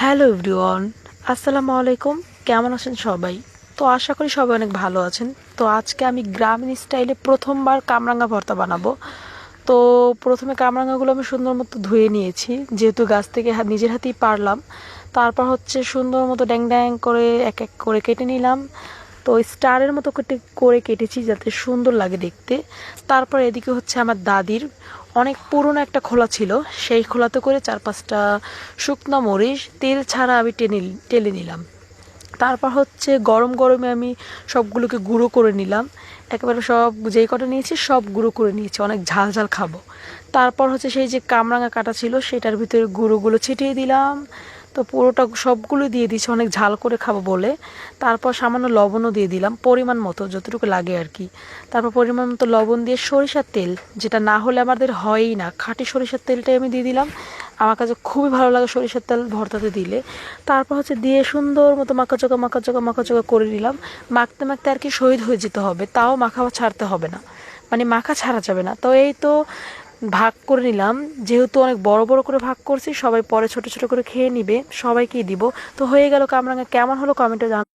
Hello everyone, আসসালামু আলাইকুম। কেমন আছেন সবাই? তো আশা করি সবাই অনেক ভালো আছেন। তো আজকে আমি গ্রামীণ স্টাইলে প্রথমবার কামরাঙা ভর্তা বানাবো। তো প্রথমে কামরাঙাগুলো আমি সুন্দর মতো ধুয়ে নিয়েছি, যেহেতু গাছ থেকে নিজের হাতেই পারলাম। তারপর হচ্ছে সুন্দর মতো ড্যাং ড্যাং করে এক এক করে কেটে নিলাম। তো স্টারের মতো করে কেটেছি যাতে সুন্দর লাগে দেখতে। তারপর এদিকে হচ্ছে আমার দাদির অনেক পুরনো একটা খোলা ছিল, সেই খোলাতে করে 4-5টা শুকনো মরিচ তেল ছাড়া আমি টেলে নিলাম। তারপর হচ্ছে গরম গরমে আমি সবগুলোকে গুঁড়ো করে নিলাম। একেবারে সব যেই কটা নিয়েছি সব গুঁড়ো করে নিয়েছি, অনেক ঝাল ঝাল খাবো। তারপর হচ্ছে সেই যে কামরাঙা কাটা ছিল সেটার ভিতরে গুঁড়োগুলো ছিটিয়ে দিলাম। তো পুরোটা সবগুলো দিয়ে দিয়েছি অনেক ঝাল করে খাবো বলে। তারপর সামান্য লবণও দিয়ে দিলাম, পরিমাণ মতো যতটুকু লাগে আর কি। তারপর পরিমাণ মতো লবণ দিয়ে সরিষার তেল, যেটা না হলে আমাদের হয়ই না, খাঁটি সরিষার তেলটাই আমি দিয়ে দিলাম। আমার কাছে খুবই ভালো লাগে সরিষার তেল ভর্তাতে দিলে। তারপর হচ্ছে দিয়ে সুন্দর মতো মাখাচোকা করে নিলাম। মাখতে মাখতে আর কি শহীদ হয়ে যেতে হবে, তাও মাখা ছাড়তে হবে না, মানে মাখা ছাড়া যাবে না। তো এই তো ভাগ করে নিলাম, যেহেতু অনেক বড় বড় করে ভাগ করছি, সবাই পরে ছোট ছোট করে খেয়ে নিবে, সবাইকেই দিব। তো হয়ে গেল কামরাঙা। কেমন হলো কমেন্টে জানান।